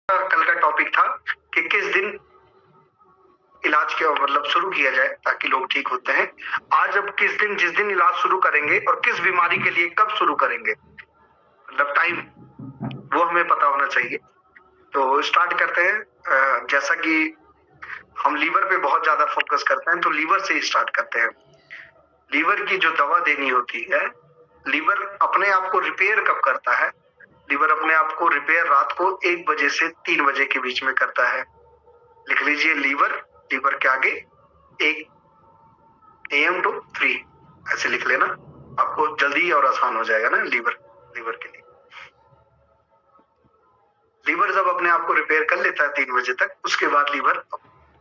कल का टॉपिक था कि किस दिन इलाज के मतलब शुरू किया जाए ताकि लोग ठीक होते हैं। आज अब किस दिन जिस दिन इलाज शुरू करेंगे और किस बीमारी के लिए कब शुरू करेंगे, मतलब टाइम वो हमें पता होना चाहिए। तो स्टार्ट करते हैं। जैसा कि हम लीवर पे बहुत ज्यादा फोकस करते हैं तो लीवर से स्टार्ट करते हैं। लीवर की जो दवा देनी होती है, लीवर अपने आप को रिपेयर कब करता है? लीवर अपने आप को रिपेयर रात को 1 बजे से 3 बजे के बीच में करता है। लिख लीजिए लीवर के आगे 1 AM to 3 ऐसे लिख लेना, आपको जल्दी और आसान हो जाएगा ना। लीवर के लिए लीवर जब अपने आप को रिपेयर कर लेता है 3 बजे तक, उसके बाद लीवर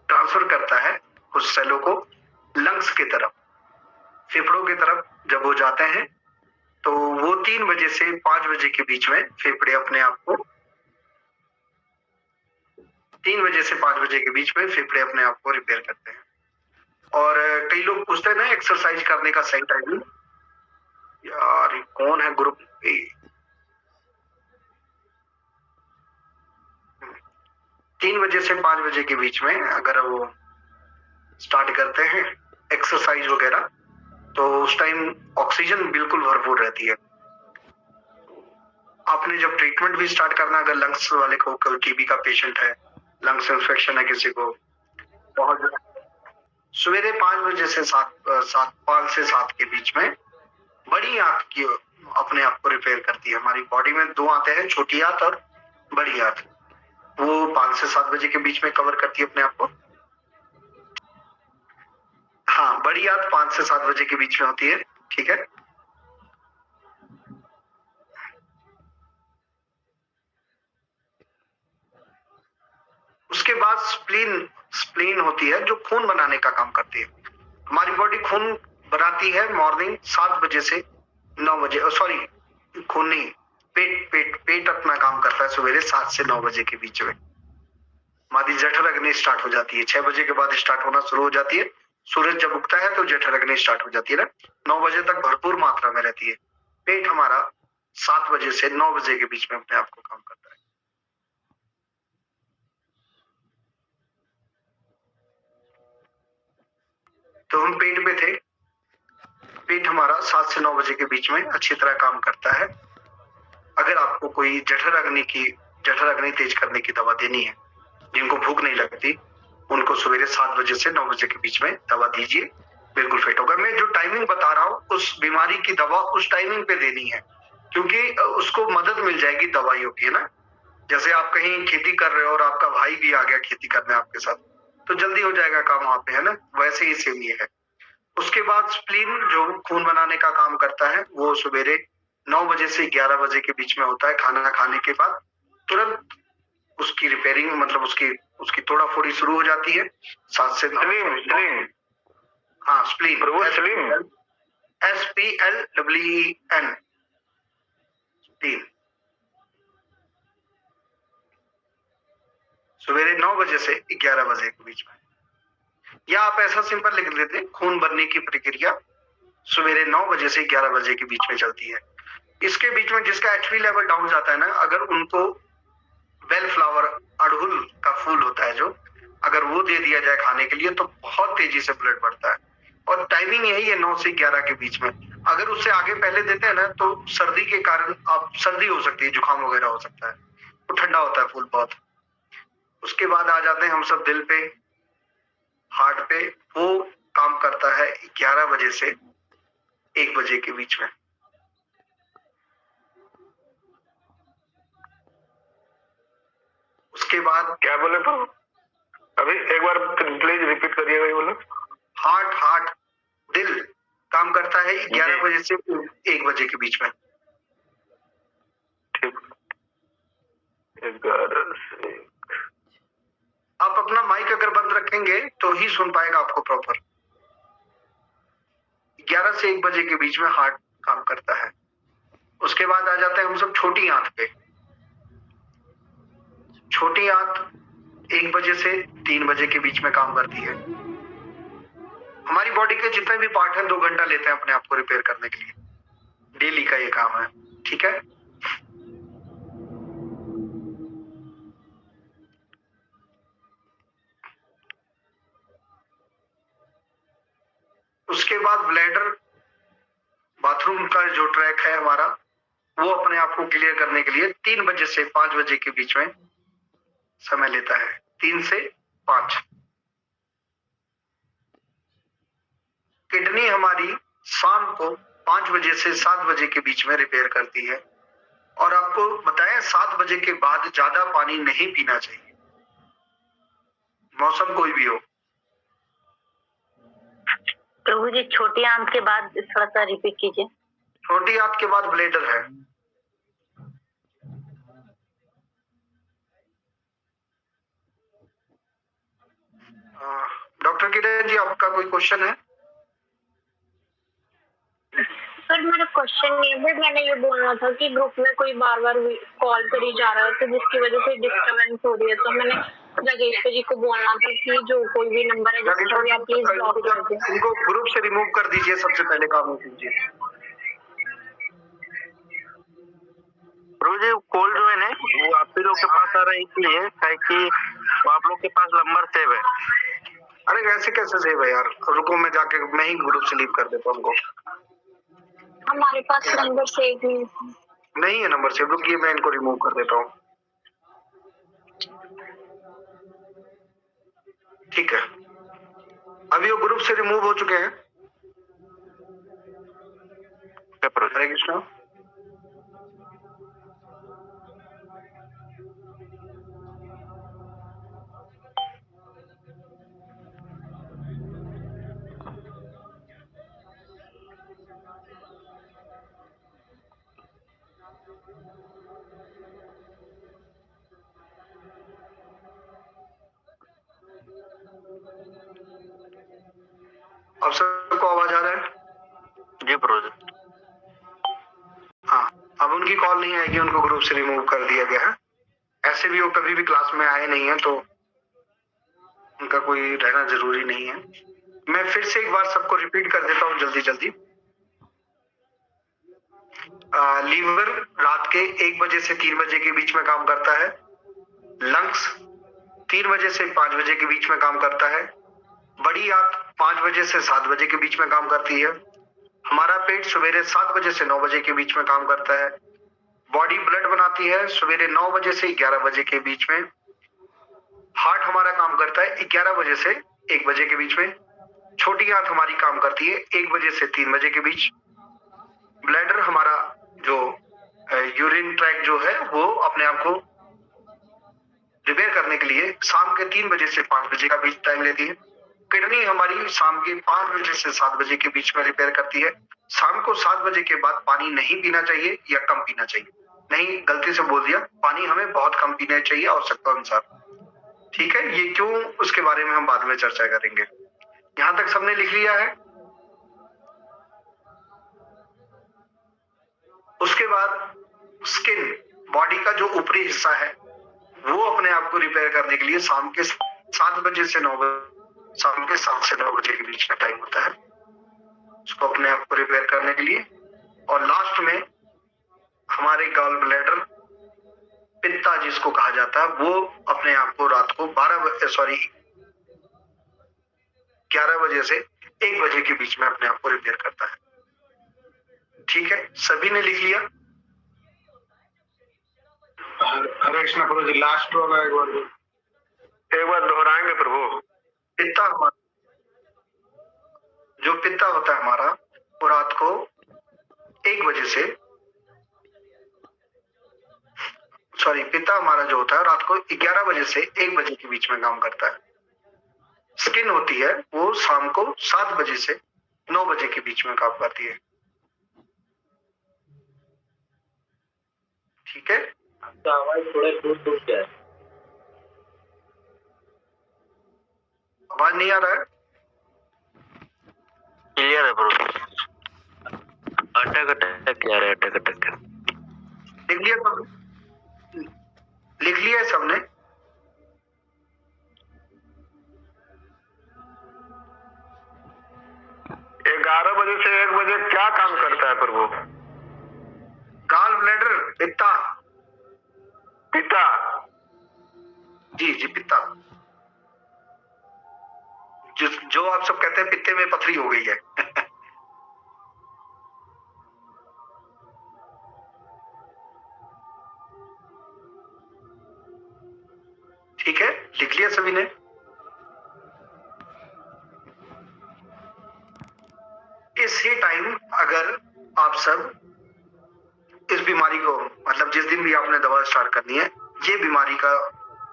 ट्रांसफर करता है कुछ सेलों को लंग्स की तरफ, फेफड़ों की तरफ। जब वो जाते हैं तो वो 3 बजे से 5 बजे के बीच में फेफड़े अपने आप को 3 बजे से 5 बजे के बीच में फेफड़े अपने आप को रिपेयर करते हैं। और कई लोग पूछते हैं ना एक्सरसाइज करने का सही टाइमिंग। यार कौन है ग्रुप पे? 3 बजे से 5 बजे के बीच में अगर वो स्टार्ट करते हैं एक्सरसाइज वगैरह तो उस टाइम ऑक्सीजन बिल्कुल भरपूर रहती है। आपने जब ट्रीटमेंट भी स्टार्ट करना, अगर लंग्स वाले को, कोई टीबी का पेशेंट है, लंग्स इन्फेक्शन है किसी को, बहुत सवेरे 5 बजे से 5 से 7 के बीच में बड़ी आंत की अपने आप को रिपेयर करती है। हमारी बॉडी में 2 आंतें हैं, छोटी आंत और बड़ी आंत। वो 5 से 7 बजे के बीच में कवर करती है अपने आप को। हाँ, बड़ी आंत 5 से 7 बजे के बीच में होती है, ठीक है। उसके बाद स्प्लीन होती है जो खून बनाने का काम करती है। हमारी बॉडी खून बनाती है मॉर्निंग 7 बजे से 9 बजे। सॉरी, खून नहीं, पेट अपना काम करता है सवेरे 7 से 9 बजे के बीच में। हमारी जठर अग्नि स्टार्ट हो जाती है 6 बजे के बाद स्टार्ट होना शुरू हो जाती है। सूरज जब उगता है तो जठर अग्नि स्टार्ट हो जाती है ना। 9 बजे तक भरपूर मात्रा में रहती है। पेट हमारा 7 बजे से 9 बजे के बीच में अपने आप को काम करता है। तो हम पेट पे थे। पेट हमारा 7 से 9 बजे के बीच में अच्छी तरह काम करता है। अगर आपको कोई जठर अग्नि तेज करने की दवा देनी है, जिनको भूख नहीं लगती, उनको सवेरे 7 बजे से 9 बजे के बीच में दवा दीजिए, बिल्कुल फिट होगा। मैं जो टाइमिंग बता रहा हूँ उस बीमारी की दवा उस टाइमिंग पे देनी है, क्योंकि उसको मदद मिल जाएगी दवाइयों की, है ना। जैसे आप कहीं खेती कर रहे हो और आपका भाई भी आ गया खेती करने आपके साथ, तो जल्दी हो जाएगा काम वहां पे, है ना। वैसे ही सेम ये है। उसके बाद स्प्लीन जो खून बनाने का काम करता है, वो सवेरे 9 बजे से 11 बजे के बीच में होता है। खाना खाने के बाद तुरंत उसकी रिपेयरिंग, मतलब उसकी तोड़ा फोड़ी शुरू हो जाती है 7 से 9। हाँ, स्प्लीन, SPLEEN, स्प्लीन। सवेरे 9 बजे से 11 बजे के बीच में, या आप ऐसा सिंपल लिख लेते हैं, खून बनने की प्रक्रिया सवेरे 9 बजे से 11 बजे के बीच में चलती है। इसके बीच में जिसका HP लेवल डाउन जाता है ना, अगर उनको बेल फ्लावर, अड़हुल का फूल होता है जो, अगर वो दे दिया जाए खाने के लिए तो बहुत तेजी से ब्लड बढ़ता है। और टाइमिंग यही है 9 से 11 के बीच में। अगर उससे आगे पहले देते हैं ना तो सर्दी के कारण आप सर्दी हो सकती है, जुकाम वगैरह हो सकता है, तो ठंडा होता है फूल बहुत। उसके बाद आ जाते हैं हम सब दिल पे, हार्ट पे। वो काम करता है 11 बजे से 1 बजे के बीच में। उसके बाद क्या बोले तो अभी एक बार प्लीज रिपीट करिएगा ये बोलो। हार्ट दिल काम करता है 11 बजे से 1 बजे के बीच में। ठीक, 11 से। आप अपना माइक अगर बंद रखेंगे तो ही सुन पाएगा आपको प्रॉपर। 11 से 1 बजे के बीच में हार्ट काम करता है। उसके बाद आ जाते हैं हम सब छोटी आंत पे। छोटी आंत 1 बजे से 3 बजे के बीच में काम करती है। हमारी बॉडी के जितने भी पार्ट हैं 2 घंटा लेते हैं अपने आप को रिपेयर करने के लिए। डेली का ये काम है, ठीक है। बाद ब्लैडर बाथरूम का जो ट्रैक है हमारा, वो अपने आप को क्लियर करने के लिए 3 बजे से 5 बजे के बीच में समय लेता है। 3 से 5। किडनी हमारी शाम को 5 बजे से 7 बजे के बीच में रिपेयर करती है। और आपको बताएं 7 बजे के बाद ज्यादा पानी नहीं पीना चाहिए, मौसम कोई भी हो। प्रभु जी छोटी आंत के बाद थोड़ा सा रिपीट कीजिए। छोटी आंत के बाद ब्लेडर है। डॉक्टर किरण जी, आपका कोई क्वेश्चन है? सर मेरा क्वेश्चन ये है, मैंने ये बोलना था कि ग्रुप में कोई बार बार कॉल करी जा रहा है तो जिसकी वजह से डिस्टर्बेंस हो रही है, तो मैंने जगेश जी को बोलना था कि जो कोई भी नंबर है जिसका भी आप प्लीज ब्लॉक कर दीजिए। इनको ग्रुप से रिमूव कर दीजिए, सबसे पहले काम कीजिए। प्रभु जी कॉल जो है ना वो आप ही लोग के पास आ रहा है इसलिए है कि आप लोग के पास नंबर सेव है। अरे ऐसे कैसे सेव है यार, रुको मैं जाके मैं ही ग्रुप से लीव कर देता हूँ उनको। हमारे पास नंबर सेव नहीं है नंबर सेव, रुकिए मैं इनको रिमूव कर देता हूँ। ठीक है, अभी वो ग्रुप से रिमूव हो चुके हैं। हरे कृष्णा। अब सबको आवाज आ रहा है? जी प्रभु जी। हाँ, अब उनकी कॉल नहीं आएगी, उनको ग्रुप से रिमूव कर दिया गया है। ऐसे भी वो कभी भी क्लास में आए नहीं है तो उनका कोई रहना जरूरी नहीं है। मैं फिर से एक बार सबको रिपीट कर देता हूँ जल्दी जल्दी। लीवर रात के 1 बजे से 3 बजे के बीच में काम करता है। लंग्स 3 बजे से 5 बजे के बीच में काम करता है। बड़ी आंत 5 बजे से 7 बजे के बीच में काम करती है। हमारा पेट सवेरे 7 बजे से 9 बजे के बीच में काम करता है। बॉडी ब्लड बनाती है सवेरे 9 बजे से 11 बजे के बीच में। हार्ट हमारा काम करता है 11 बजे से 1 बजे के बीच में। छोटी आंत हमारी काम करती है 1 बजे से 3 बजे के बीच। ब्लैडर हमारा जो यूरिन ट्रैक जो है वो अपने आप को रिपेयर करने के लिए शाम के 3 बजे से 5 बजे का बीच टाइम लेती है। किडनी हमारी शाम के 5 बजे से 7 बजे के बीच में रिपेयर करती है। शाम को 7 बजे के बाद पानी नहीं पीना चाहिए या कम पीना चाहिए। नहीं, गलती से बोल दिया, पानी हमें बहुत कम पीना चाहिए आवश्यकता अनुसार। ठीक है, ये क्यों उसके बारे में हम बाद में चर्चा करेंगे। यहां तक सबने लिख लिया है? उसके बाद स्किन, बॉडी का जो ऊपरी हिस्सा है वो अपने आप को रिपेयर करने के लिए शाम के 7 बजे से 9 बजे, शाम के 7 से 9 बजे के बीच का टाइम होता है उसको अपने आप को रिपेयर करने के लिए। और लास्ट में हमारे गॉल ब्लैडर, पित्ता जिसको कहा जाता है, वो अपने आप को रात को 11 बजे से 1 बजे के बीच में अपने आप को रिपेयर करता है। ठीक है, सभी ने लिख लिया? हरे कृष्णा प्रभु जी, लास्ट वाला एक बार दोहराएंगे प्रभु। पित्ता हमारा, जो पित्ता होता है हमारा, वो रात को 1 बजे से पित्ता हमारा जो होता है रात को 11 बजे से 1 बजे के बीच में काम करता है। स्किन होती है वो शाम को 7 बजे से 9 बजे के बीच में काम करती है। ठीक है, आवाज थोड़ा दूर दूर से है। आवाज नहीं आ रहा है? क्लियर है प्रभु। अटक अटक क्या रहा है, अटक अटक। लिख लिया सब? लिख लिया है सबने? ग्यारह बजे से 1 बजे क्या काम करता है प्रभु? Gall bladder, पित्ता। पिता जी जी, पित्ता। जो आप सब कहते हैं पित्ते में पथरी हो गई है लिख लिया सभी ने? इसी टाइम अगर आप सब इस बीमारी को, मतलब जिस दिन भी आपने दवा स्टार्ट करनी है, ये बीमारी का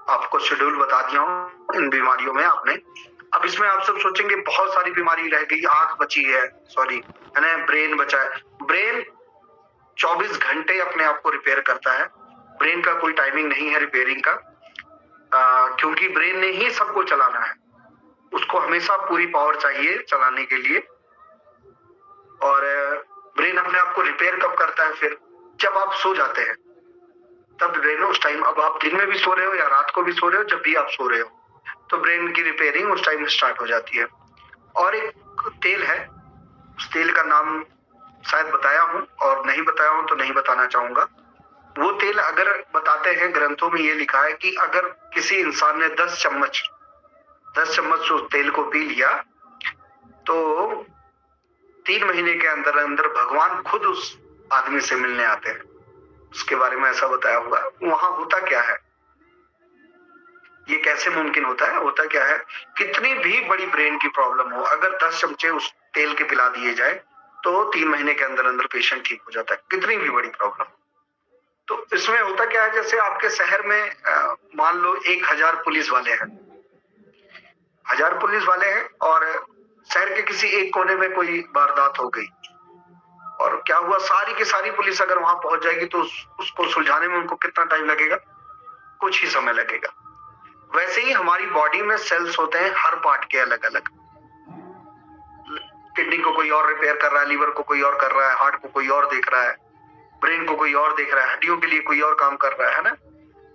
आपको शेड्यूल बता दिया हूं इन बीमारियों में आपने। अब इसमें आप सब सोचेंगे बहुत सारी बीमारी रह गई, आंख बची है, सॉरी है ना, ब्रेन बचा है। ब्रेन 24 घंटे अपने आप को रिपेयर करता है। ब्रेन का कोई टाइमिंग नहीं है रिपेयरिंग का, क्योंकि ब्रेन ने ही सबको चलाना है, उसको हमेशा पूरी पावर चाहिए चलाने के लिए। और ब्रेन अपने आप को रिपेयर कब करता है? फिर जब आप सो जाते हैं तब ब्रेन उस टाइम, अब आप दिन में भी सो रहे हो या रात को भी सो रहे हो, जब भी आप सो रहे हो तो ब्रेन की रिपेयरिंग उस टाइम स्टार्ट हो जाती है। और एक तेल है, उस तेल का नाम शायद बताया हूं, और नहीं बताया हूं तो नहीं बताना चाहूंगा। वो तेल अगर बताते हैं, ग्रंथों में ये लिखा है कि अगर किसी इंसान ने 10 चम्मच उस तेल को पी लिया तो 3 महीने के अंदर अंदर भगवान खुद उस आदमी से मिलने आते हैं। उसके बारे में ऐसा बताया हुआ है। वहां होता क्या है, ये कैसे मुमकिन होता है? होता क्या है, कितनी भी बड़ी ब्रेन की प्रॉब्लम हो, अगर 10 चमचे उस तेल के पिला दिए जाए तो 3 महीने के अंदर अंदर पेशेंट ठीक हो जाता है, कितनी भी बड़ी प्रॉब्लम। तो इसमें होता क्या है, जैसे आपके शहर में मान लो 1000 पुलिस वाले हैं, 1000 पुलिस वाले हैं, और शहर के किसी एक कोने में कोई वारदात हो गई, और क्या हुआ, सारी की सारी पुलिस अगर वहां पहुंच जाएगी तो उसको सुलझाने में उनको कितना टाइम लगेगा? कुछ ही समय लगेगा। वैसे ही हमारी बॉडी में सेल्स होते हैं हर पार्ट के अलग अलग। किडनी को कोई और रिपेयर कर रहा है, लीवर को कोई और कर रहा है, हार्ट को कोई और देख रहा है, ब्रेन को कोई और देख रहा है, हड्डियों के लिए कोई और काम कर रहा है ना।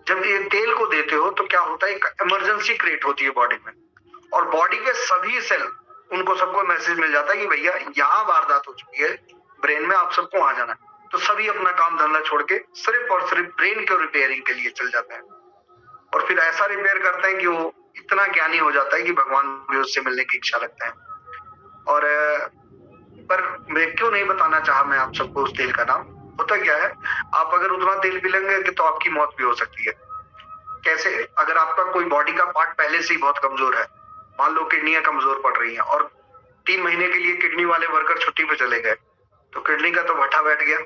जब ये तेल को देते हो तो क्या होता है, एक इमरजेंसी क्रिएट होती है बॉडी में, और बॉडी के सभी सेल, उनको सबको मैसेज मिल जाता है कि भैया यहाँ वारदात हो चुकी है ब्रेन में, आप सबको वहां जाना है। तो सभी अपना काम धंधा छोड़ के सिर्फ और सिर्फ ब्रेन के रिपेयरिंग के लिए चल जाते हैं, और फिर ऐसा रिपेयर करते हैं कि वो इतना ज्ञानी हो जाता है कि भगवान भी उससे मिलने की इच्छा रखते हैं। और पर मैं क्यों नहीं बताना चाहा मैं आप सबको उस तेल का नाम। होता क्या है, आप अगर उतना तेल पी लेंगे तो आपकी मौत भी हो सकती है। कैसे? अगर आपका कोई बॉडी का पार्ट पहले से ही बहुत कमजोर है, मान लो किडनियां कमजोर पड़ रही हैं, और 3 महीने के लिए किडनी वाले वर्कर छुट्टी पे चले गए, तो किडनी का तो भट्ठा बैठ गया।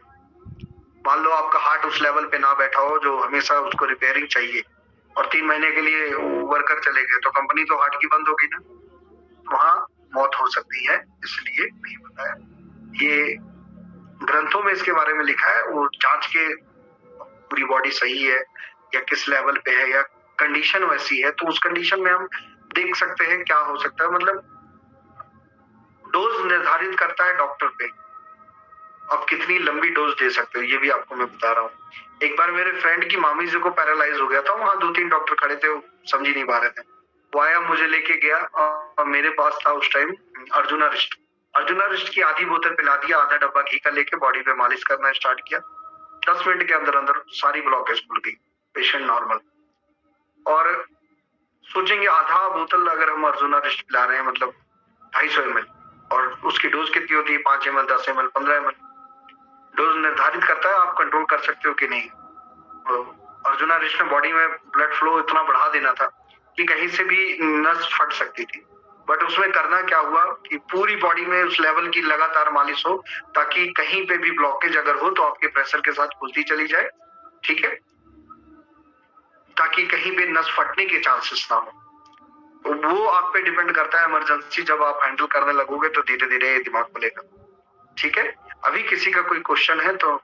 मान लो आपका हार्ट उस लेवल पे ना बैठा हो जो हमेशा उसको रिपेयरिंग चाहिए, और 3 महीने के लिए वर्कर चले गए, तो कंपनी तो हार्ट की बंद हो गई ना, वहां मौत हो सकती है। इसलिए नहीं बताया, ये ग्रंथों में इसके बारे में लिखा है। वो जांच के पूरी बॉडी सही है या किस लेवल पे है या कंडीशन वैसी है, तो उस कंडीशन में हम देख सकते हैं क्या हो सकता है। मतलब डोज निर्धारित करता है डॉक्टर पे, आप कितनी लंबी डोज दे सकते हो, ये भी आपको मैं बता रहा हूँ। एक बार मेरे फ्रेंड की मामी जी को पैरालाइज हो गया था, वहां 2-3 डॉक्टर खड़े थे, वो समझ ही नहीं पा रहे थे। वो आया, मुझे लेके गया, और मेरे पास था उस टाइम अर्जुना रिस्ट की आधी बोतल पिला दिया, आधा डब्बा घी का लेके बॉडी पे मालिश करना स्टार्ट किया। 10 मिनट के अंदर अंदर सारी ब्लॉकेज खुल गई, पेशेंट नॉर्मल। और सोचेंगे आधा बोतल अगर हम अर्जुना रिस्ट पिला रहे हैं, मतलब 250 ml, और उसकी डोज कितनी होती है? 5 ml, 10 ml, 15 ml। डोज निर्धारित करता है आप कंट्रोल कर सकते हो कि नहीं। अर्जुना रिस्ट में बॉडी में ब्लड फ्लो इतना बढ़ा देना था कि कहीं से भी नस फट सकती थी, बट उसमें करना क्या हुआ कि पूरी बॉडी में उस लेवल की लगातार मालिश हो, ताकि कहीं पे भी ब्लॉकेज अगर हो तो आपके प्रेशर के साथ खुलती चली जाए, ठीक है, ताकि कहीं पे नस फटने के चांसेस ना हो। तो वो आप पे डिपेंड करता है। इमरजेंसी जब आप हैंडल करने लगोगे तो धीरे धीरे दिमाग खुलेगा, ठीक है। अभी किसी का कोई क्वेश्चन है तो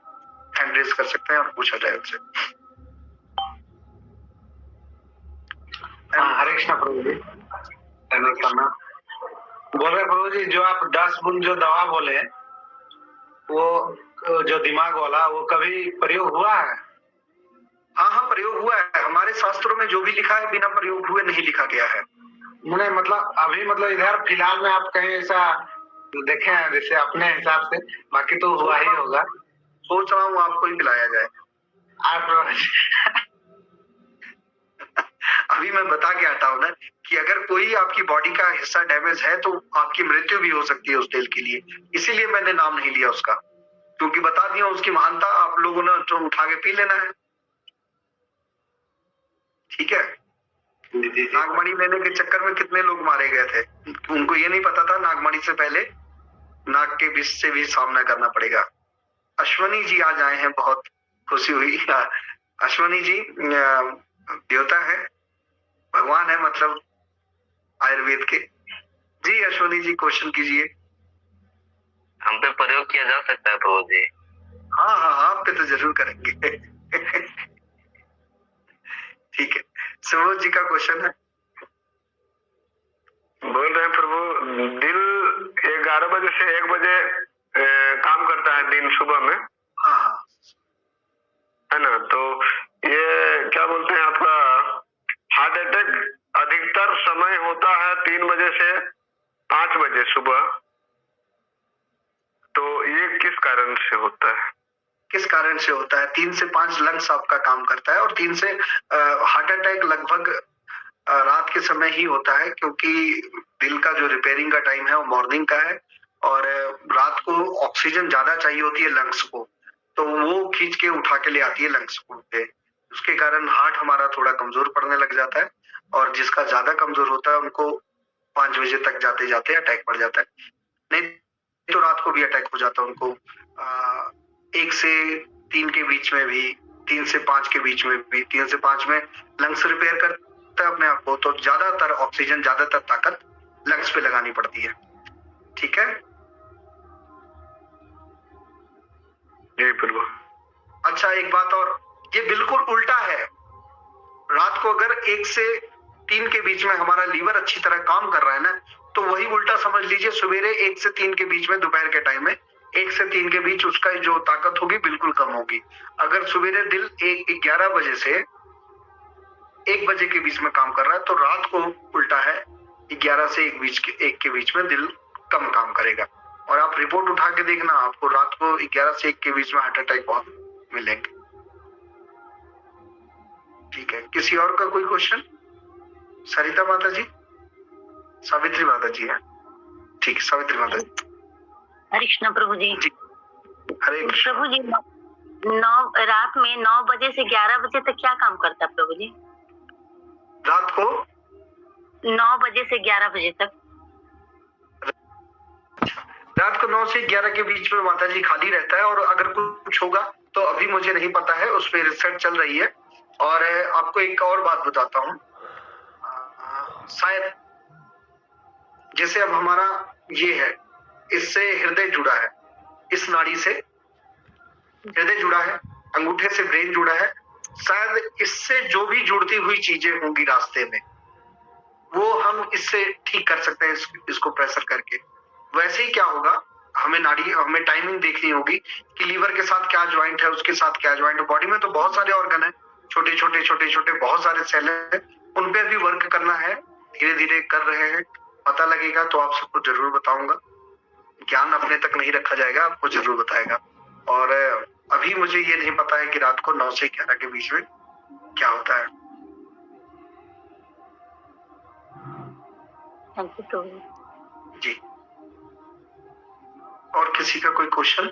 हैंड रेज कर सकते हैं और पूछा जाए उनसे। हरे कृष्णा प्रभु जी, बोल रहे प्रभु जी, जो आप 10 बूंद जो दवा बोले, वो जो दिमाग वाला, वो कभी प्रयोग हुआ है? हाँ, प्रयोग हुआ है। हमारे शास्त्रों में जो भी लिखा है बिना प्रयोग हुए नहीं लिखा गया है। नहीं, मतलब अभी, मतलब इधर फिलहाल में आप कहीं ऐसा देखे हैं जैसे अपने हिसाब से? बाकी तो हुआ ही होगा। सोच रहा हूँ आपको ही पिलाया जाए। आप अभी मैं बता के हटा हूं ना कि अगर कोई आपकी बॉडी का हिस्सा डैमेज है तो आपकी मृत्यु भी हो सकती है उस तेल के लिए, इसीलिए मैंने नाम नहीं लिया उसका, क्योंकि बता दिया उसकी महानता, आप लोगों ने तो उठा के पी लेना है, ठीक है। जी जी जी। नागमणि लेने के चक्कर में कितने लोग मारे गए थे, उनको ये नहीं पता था नागमणि से पहले नाग के विष से भी सामना करना पड़ेगा। अश्वनी जी आज आए हैं, बहुत खुशी हुई। अश्वनी जी देवता है, भगवान है, मतलब आयुर्वेद के। जी अश्वनी जी क्वेश्चन कीजिए। हम पे प्रयोग किया जा सकता है प्रभु जी? हाँ हाँ हाँ, आप पे तो जरूर करेंगे। ठीक है, सुबोध जी का क्वेश्चन है। बोल रहे हैं प्रभु, दिल 11 बजे से 1 बजे काम करता है दिन सुबह में, हाँ हाँ है ना? तो ये क्या बोलते हैं आपका हार्ट अटैक अधिकतर समय होता है 3 बजे से 5 बजे सुबह, तो ये किस कारण से होता है? किस कारण से होता है? 3 से 5 लंग्स आपका काम करता है, और 3 से हार्ट अटैक लगभग रात के समय ही होता है, क्योंकि दिल का जो रिपेयरिंग का टाइम है वो मॉर्निंग का है, और रात को ऑक्सीजन ज्यादा चाहिए होती है लंग्स को, तो वो खींच के उठा के ले आती है लंग्स को। उसके कारण हार्ट हमारा थोड़ा कमजोर पड़ने लग जाता है, और जिसका ज्यादा कमजोर होता है उनको 5 बजे तक जाते जाते अटैक पड़ जाता है। नहीं तो रात को भी अटैक हो जाता है उनको, 1 से 3 के बीच में भी, 3 से 5 के बीच में भी। 3 से 5 में लंग्स रिपेयर करता है अपने आप को, तो ज्यादातर ऑक्सीजन, ज्यादातर ताकत लंग्स पे लगानी पड़ती है। ठीक है, जी प्रभु। अच्छा एक बात और, ये बिल्कुल उल्टा है। रात को अगर 1 से 3 के बीच में हमारा लीवर अच्छी तरह काम कर रहा है ना, तो वही उल्टा समझ लीजिए, सवेरे 1 से 3 के बीच में, दोपहर के टाइम में 1 से 3 के बीच उसका जो ताकत होगी बिल्कुल कम होगी। अगर सवेरे दिल 11 बजे से 1 बजे के बीच में काम कर रहा है, तो रात को उल्टा है, 11 से 1 के बीच में दिल कम काम करेगा। और आप रिपोर्ट उठा के देखना, आपको रात को 11 से 1 के बीच में हार्ट अटैक बहुत मिलेंगे। ठीक है, किसी और का कोई क्वेश्चन? सरिता माता जी, सावित्री माता जी है। ठीक है, सावित्री माता जी। हरे कृष्ण प्रभु जी। जी हरे कृष्ण। प्रभु जी, रात में 9 बजे से 11 बजे तक क्या काम करता है प्रभु जी? रात को 9 बजे से 11 बजे तक। रात को 9 से 11 के बीच में माता जी खाली रहता है, और अगर कुछ होगा तो अभी मुझे नहीं पता है, उस पर रिसर्च चल रही है। और आपको एक और बात बताता हूँ, शायद जैसे अब हमारा ये है, इससे हृदय जुड़ा है, इस नाड़ी से हृदय जुड़ा है, अंगूठे से ब्रेन जुड़ा है, शायद इससे जो भी जुड़ती हुई चीजें होंगी रास्ते में, वो हम इससे ठीक कर सकते हैं, इसको प्रेशर करके। वैसे ही क्या होगा, हमें टाइमिंग देखनी होगी कि लीवर के साथ क्या ज्वाइंट है, उसके साथ क्या ज्वाइंट है। बॉडी में तो बहुत सारे ऑर्गन है, छोटे छोटे बहुत सारे सेल है, उन पे भी वर्क करना है, धीरे धीरे कर रहे हैं। पता लगेगा तो आप सबको जरूर बताऊंगा, ज्ञान अपने तक नहीं रखा जाएगा, आपको जरूर बताएगा। और अभी मुझे ये नहीं पता है कि रात को 9 से 11 के बीच में क्या होता है। थैंक यू प्रभु जी। जी, और किसी का कोई क्वेश्चन?